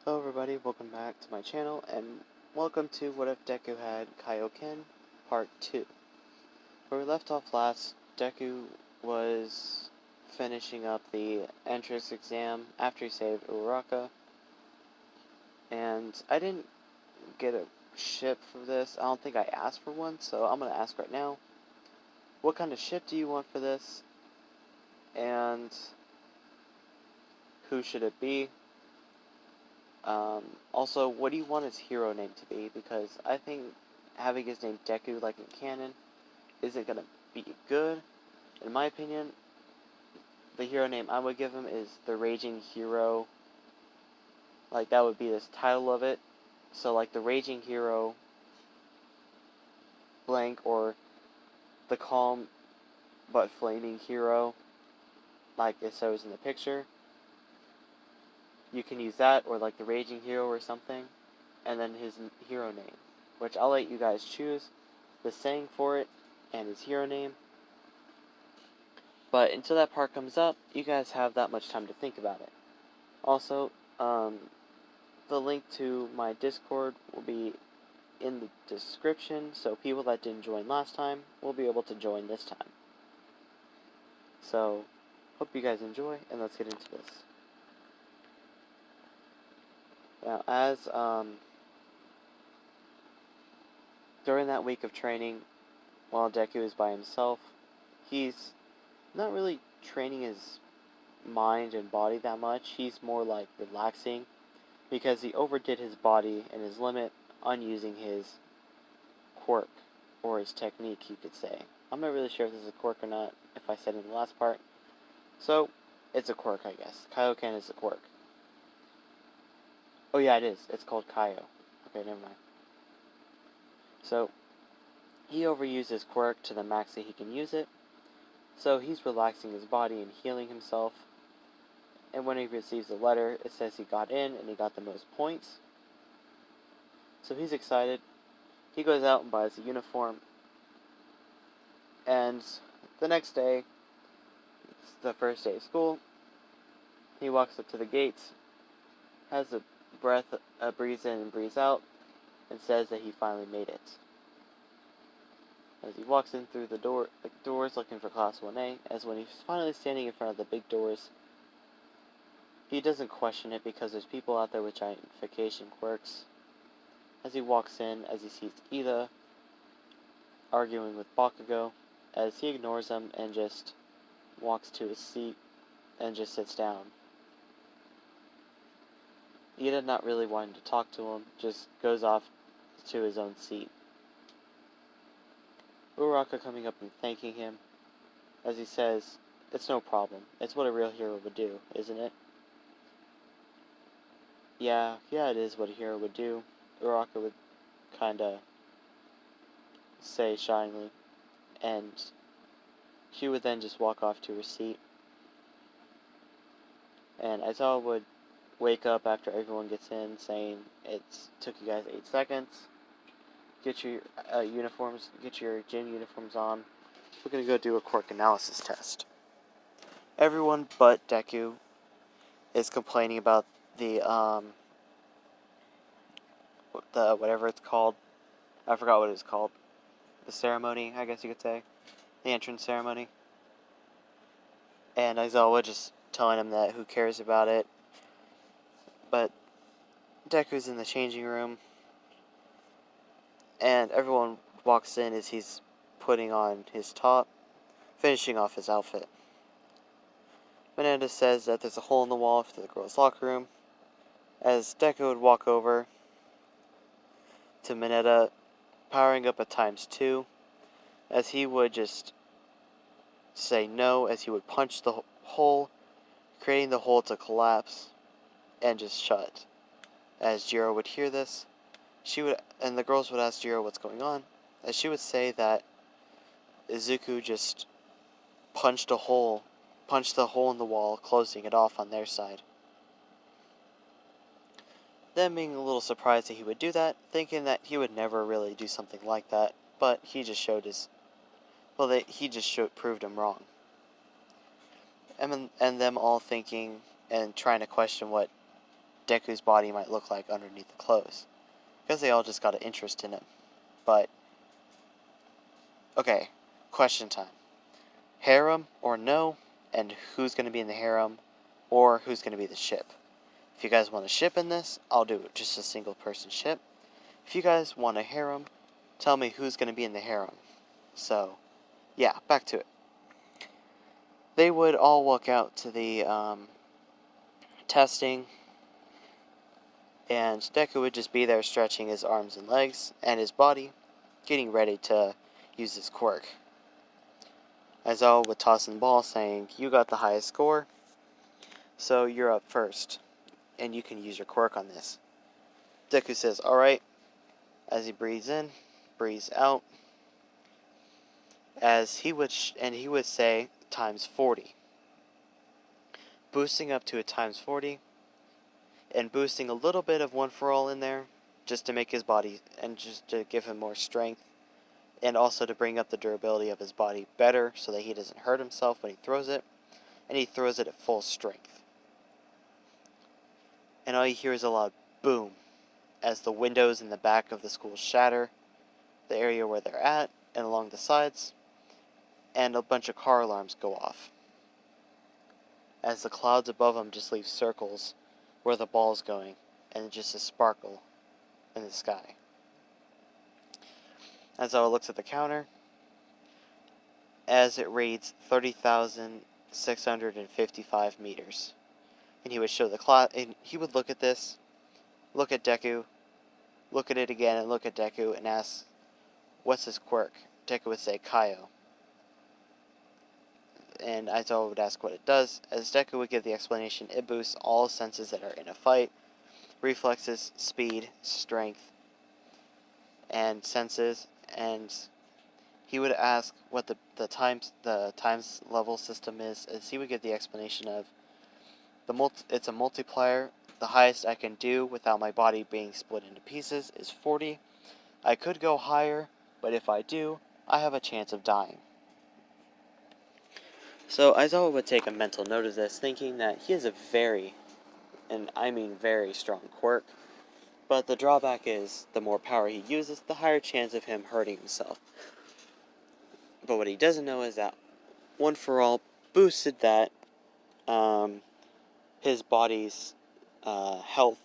Hello everybody, welcome back to my channel, and welcome to What If Deku Had Kioken Part 2. Where we left off last, Deku was finishing up the entrance exam after he saved Uraraka, and I didn't get a ship for this. I don't think I asked for one, so I'm going to ask right now. What kind of ship do you want for this? And who should it be? Also, what do you want his hero name to be? Because I think having his name Deku, like in canon, isn't gonna be good. In my opinion, the hero name I would give him is the Raging Hero. Like, that would be the title of it. So, like, the Raging Hero blank, or the Calm but Flaming Hero, like it shows in the picture. You can use that, or like the Raging Hero or something, and then his hero name, which I'll let you guys choose the saying for it and his hero name. But until that part comes up, you guys have that much time to think about it. Also, the link to my Discord will be in the description, so people that didn't join last time will be able to join this time. So, hope you guys enjoy, and let's get into this. Now, during that week of training, while Deku is by himself, he's not really training his mind and body that much. He's more like relaxing, because he overdid his body and his limit on using his quirk, or his technique, you could say. I'm not really sure if this is a quirk or not, if I said in the last part. So, it's a quirk, I guess. Kaioken is a quirk. Oh yeah, it is. It's called Kaio. Okay, never mind. So, he overused his quirk to the max that he can use it. So he's relaxing his body and healing himself. And when he receives the letter, it says he got in and he got the most points. So he's excited. He goes out and buys a uniform. And the next day, it's the first day of school, he walks up to the gates, has a breathe in and breathe out, and says that he finally made it. As he walks in through the doors looking for Class 1A, as when he's finally standing in front of the big doors, he doesn't question it because there's people out there with giantification quirks. As he walks in, as he sees Ida arguing with Bakugo, as he ignores him and just walks to his seat and just sits down. Ida, not really wanting to talk to him, just goes off to his own seat. Uraraka coming up and thanking him, as he says, "It's no problem. It's what a real hero would do, isn't it?" Yeah, it is what a hero would do, Uraraka would kinda say shyly, and she would then just walk off to her seat. And Aizawa would wake up after everyone gets in, saying, "It took you guys 8 seconds. Get your uniforms, get your gym uniforms on. We're gonna go do a quirk analysis test." Everyone but Deku is complaining about the whatever it's called. I forgot what it's called. The ceremony, I guess you could say. The entrance ceremony. And Aizawa just telling him that who cares about it. But Deku's in the changing room, and everyone walks in as he's putting on his top, finishing off his outfit. Mineta says that there's a hole in the wall for the girls' locker room, as Deku would walk over to Mineta, powering up at ×2, as he would just say no, as he would punch the hole, creating the hole to collapse and just shut. As Jiro would hear this, and the girls would ask Jiro what's going on, as she would say that Izuku just punched the hole in the wall, closing it off on their side. Them being a little surprised that he would do that, thinking that he would never really do something like that, but he just proved him wrong. And them all thinking and trying to question what Deku's body might look like underneath the clothes. Because they all just got an interest in him. But, okay, question time. Harem or no? And who's going to be in the harem? Or who's going to be the ship? If you guys want a ship in this, I'll do it, just a single person ship. If you guys want a harem, tell me who's going to be in the harem. So, yeah, back to it. They would all walk out to the testing, and Deku would just be there stretching his arms and legs and his body, getting ready to use his quirk. Aizawa would toss in the ball saying, "You got the highest score, so you're up first, and you can use your quirk on this." Deku says, "Alright," as he breathes in, breathes out, as he would say, times 40. Boosting up to a times 40, and boosting a little bit of One For All in there, just to make his body, and just to give him more strength, and also to bring up the durability of his body better, so that he doesn't hurt himself when he throws it, and he throws it at full strength. And all you hear is a loud boom, as the windows in the back of the school shatter, the area where they're at, and along the sides, and a bunch of car alarms go off, as the clouds above them just leave circles where the ball's going, and just a sparkle in the sky. Aizawa looks at the counter, as it reads 30,655 meters. And he would show the clock, and he would look at this, look at Deku, look at it again, and look at Deku, and ask, "What's his quirk?" Deku would say, "Kaio." And Aizawa would ask what it does, as Deku would give the explanation: it boosts all senses that are in a fight, reflexes, speed, strength, and senses, and he would ask what the times level system is, as he would give the explanation of it's a multiplier. The highest I can do without my body being split into pieces is 40. I could go higher, but if I do, I have a chance of dying. So Aizawa would take a mental note of this, thinking that he has a very, and I mean very, strong quirk, but the drawback is the more power he uses, the higher chance of him hurting himself. But what he doesn't know is that One For All boosted that his body's health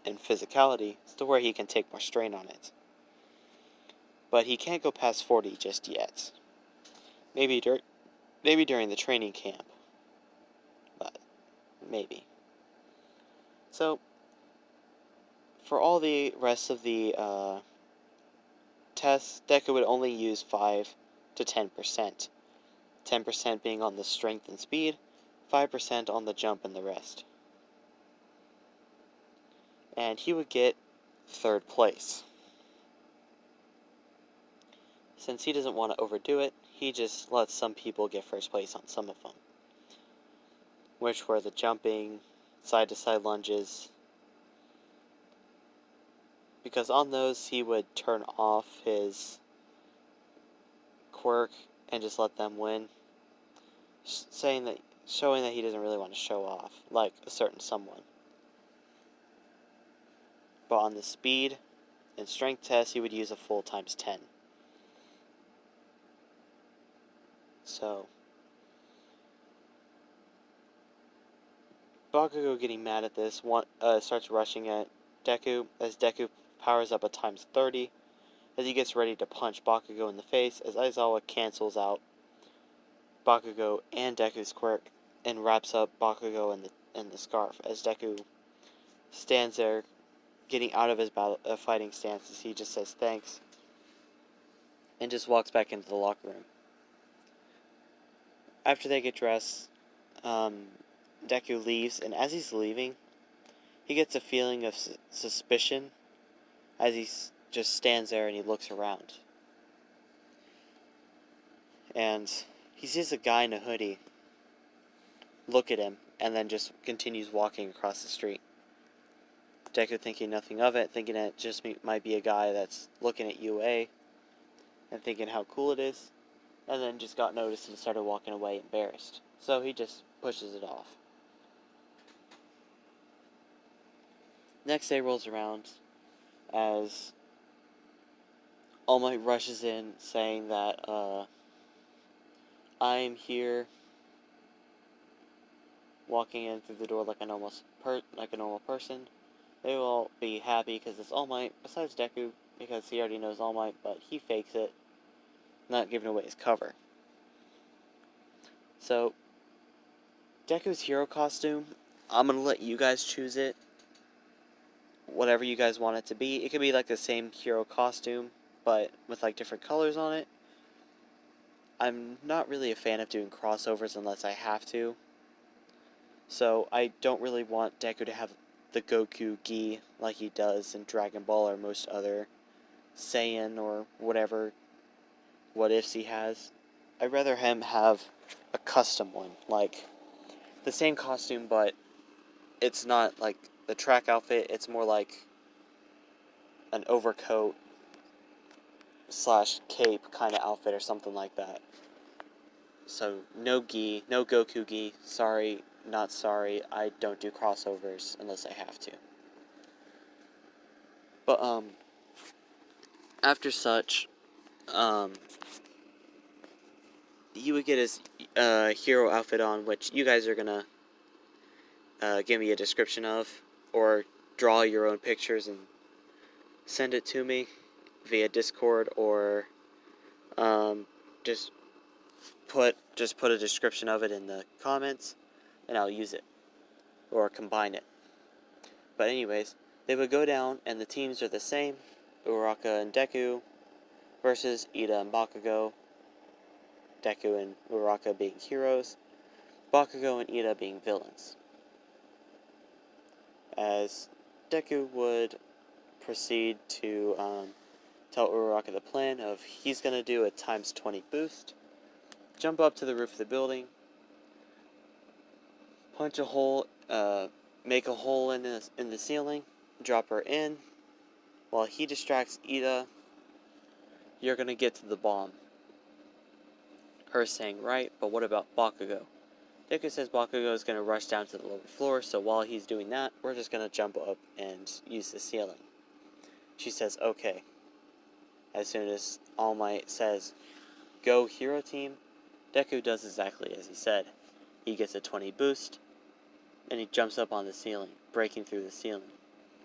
and physicality to where he can take more strain on it. But he can't go past 40 just yet. Maybe during the training camp. But maybe. So, for all the rest of the tests, Deku would only use 5 to 10%. 10% being on the strength and speed, 5% on the jump and the rest. And he would get 3rd place. Since he doesn't want to overdo it, he just lets some people get 1st place on some of them, which were the jumping, side-to-side lunges, because on those he would turn off his quirk and just let them win, showing that he doesn't really want to show off, like a certain someone. But on the speed and strength test, he would use a full times 10. So, Bakugo, getting mad at this, starts rushing at Deku, as Deku powers up a times 30, as he gets ready to punch Bakugo in the face, as Aizawa cancels out Bakugo and Deku's quirk, and wraps up Bakugo in the scarf, as Deku stands there, getting out of his fighting stance, as he just says thanks, and just walks back into the locker room. After they get dressed, Deku leaves, and as he's leaving, he gets a feeling of suspicion, as he just stands there and he looks around. And he sees a guy in a hoodie look at him, and then just continues walking across the street. Deku thinking nothing of it, thinking it just might be a guy that's looking at UA, and thinking how cool it is, and then just got noticed and started walking away embarrassed. So he just pushes it off. Next day rolls around as All Might rushes in saying that, I'm here, walking in through the door like a normal person. They will all be happy because it's All Might, besides Deku, because he already knows All Might, but he fakes it, not giving away his cover. So, Deku's hero costume, I'm gonna let you guys choose it. Whatever you guys want it to be. It could be like the same hero costume, but with like different colors on it. I'm not really a fan of doing crossovers unless I have to. So I don't really want Deku to have the Goku gi like he does in Dragon Ball or most other Saiyan or whatever what ifs he has. I'd rather him have a custom one, like the same costume, but it's not like the track outfit, it's more like an overcoat / cape kind of outfit or something like that. So no gi, no Goku gi, sorry, not sorry, I don't do crossovers unless I have to. But after such, he would get his hero outfit on, which you guys are gonna give me a description of, or draw your own pictures and send it to me via Discord, or just put a description of it in the comments, and I'll use it or combine it. But anyways, they would go down, and the teams are the same: Uraraka and Deku versus Ida and Bakugo. Deku and Uraraka being heroes, Bakugo and Ida being villains. As Deku would proceed to tell Uraraka the plan of he's going to do a ×20 boost, jump up to the roof of the building, punch a hole, make a hole in the ceiling, drop her in. While he distracts Ida, you're going to get to the bomb. Her saying, right, but what about Bakugo? Deku says Bakugo is going to rush down to the lower floor, so while he's doing that, we're just going to jump up and use the ceiling. She says, okay. As soon as All Might says, go hero team, Deku does exactly as he said. He gets a 20 boost, and he jumps up on the ceiling, breaking through the ceiling.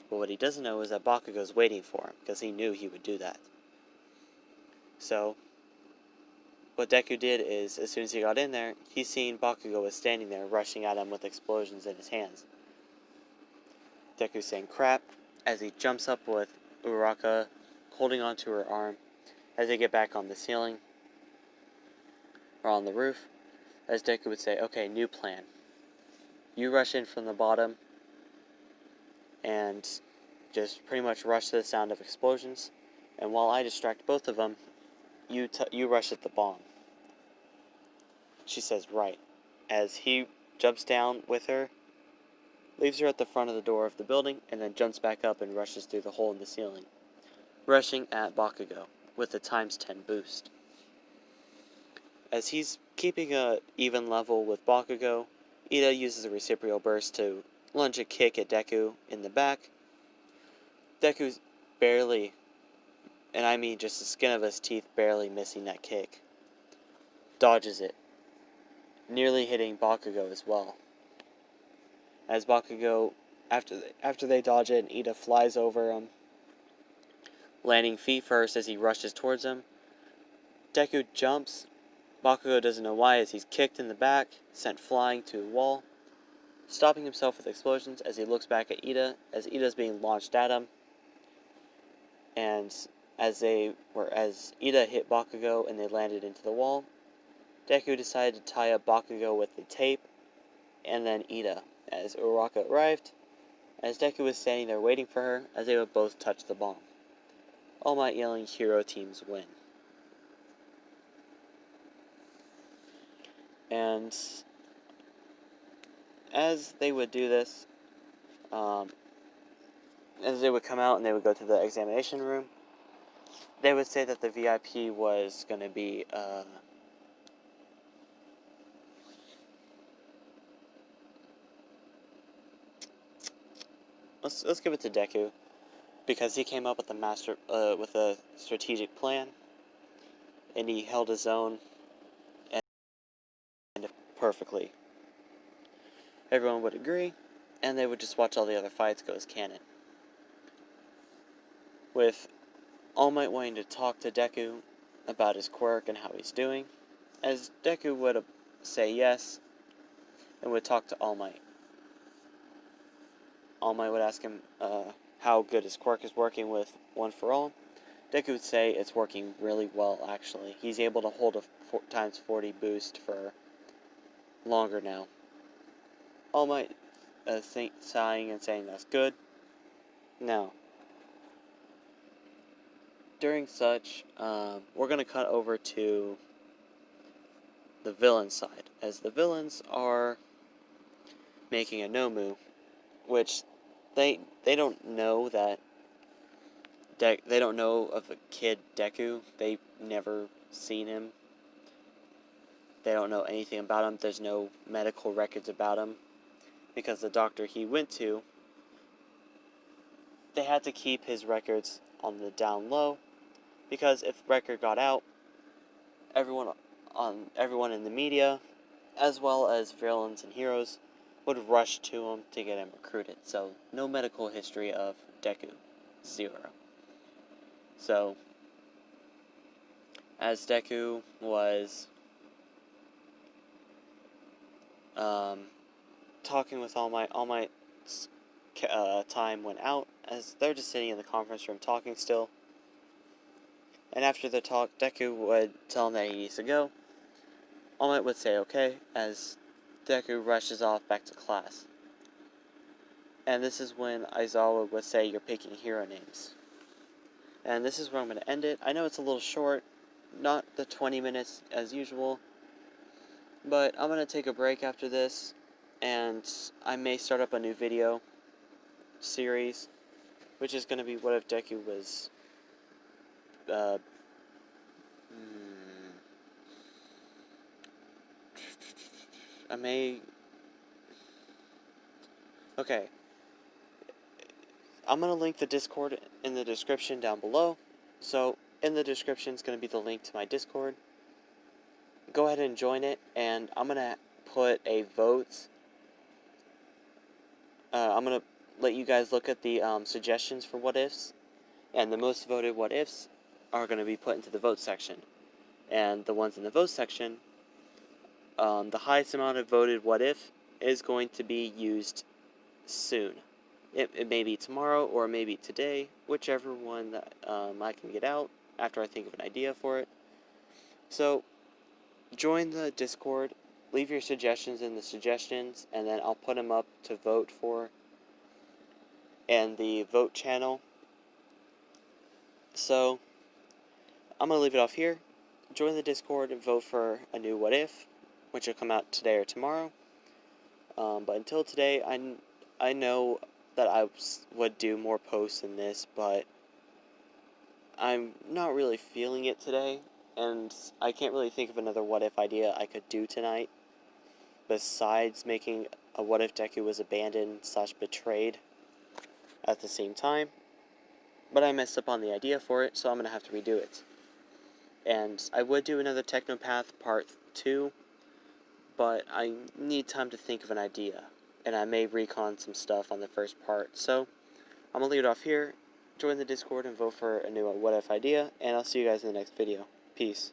But what he doesn't know is that Bakugo's waiting for him, because he knew he would do that. So, what Deku did is, as soon as he got in there, he seen Bakugo was standing there, rushing at him with explosions in his hands. Deku saying crap, as he jumps up with Uraraka holding onto her arm, as they get back on the ceiling, or on the roof, as Deku would say, okay, new plan. You rush in from the bottom, and just pretty much rush to the sound of explosions, and while I distract both of them, you rush at the bomb. She says, right. As he jumps down with her, leaves her at the front of the door of the building, and then jumps back up and rushes through the hole in the ceiling, rushing at Bakugo with a ×10 boost. As he's keeping a even level with Bakugo, Ida uses a reciprocal burst to lunge a kick at Deku in the back. Deku's barely, and I mean just the skin of his teeth barely missing that kick, dodges it, nearly hitting Bakugo as well. As Bakugo, after they dodge it, and Ida flies over him, landing feet first as he rushes towards him. Deku jumps. Bakugo doesn't know why, as he's kicked in the back, sent flying to a wall, stopping himself with explosions as he looks back at Ida, as Ida's being launched at him. And as Ida hit Bakugo and they landed into the wall, Deku decided to tie up Bakugo with the tape, and then Ida, as Uraraka arrived, as Deku was standing there waiting for her, as they would both touch the bomb. All Might yelling, hero teams win. And as they would do this, as they would come out and they would go to the examination room, they would say that the VIP was going to be, let's give it to Deku, because he came up with with a strategic plan, and he held his own and perfectly. Everyone would agree, and they would just watch all the other fights go as canon. With All Might wanting to talk to Deku about his quirk and how he's doing, as Deku would say yes, and would talk to All Might. All Might would ask him how good his quirk is working with One for All. Deku would say it's working really well, actually. He's able to hold a 4x40 boost for longer now. All Might sighing and saying that's good. Now, during such, we're going to cut over to the villain side, as the villains are making a Nomu, which they don't know that they don't know of the kid Deku. They've never seen him. They don't know anything about him. There's no medical records about him, because the doctor he went to, they had to keep his records on the down low, because if the record got out, everyone in the media, as well as villains and heroes, would rush to him to get him recruited. So, no medical history of Deku. 0. So, as Deku was talking with All Might's time went out, as they're just sitting in the conference room talking still. And after the talk, Deku would tell him that he needs to go. All Might would say okay, as Deku rushes off back to class. And this is when Aizawa would say, "You're picking hero names." And this is where I'm going to end it. I know it's a little short, not the 20 minutes as usual, but I'm going to take a break after this, and I may start up a new video series, which is going to be what if Deku was I may... Okay. I'm going to link the Discord in the description down below. So, in the description is going to be the link to my Discord. Go ahead and join it, and I'm going to put a vote. I'm going to let you guys look at the suggestions for what ifs, and the most voted what ifs are going to be put into the vote section. And the ones in the vote section, the highest amount of voted what if is going to be used soon. It may be tomorrow or maybe today, whichever one that I can get out after I think of an idea for it. So, join the Discord, leave your suggestions in the suggestions, and then I'll put them up to vote for, and the vote channel. So, I'm going to leave it off here. Join the Discord and vote for a new what if, which will come out today or tomorrow. But until today, I know that I would do more posts than this, but I'm not really feeling it today, and I can't really think of another what if idea I could do tonight, besides making a what if Deku was abandoned / betrayed at the same time. But I messed up on the idea for it, so I'm going to have to redo it. And I would do another Technopath Part 2, but I need time to think of an idea, and I may recon some stuff on the first part. So, I'm going to leave it off here. Join the Discord and vote for a new what if idea, and I'll see you guys in the next video. Peace.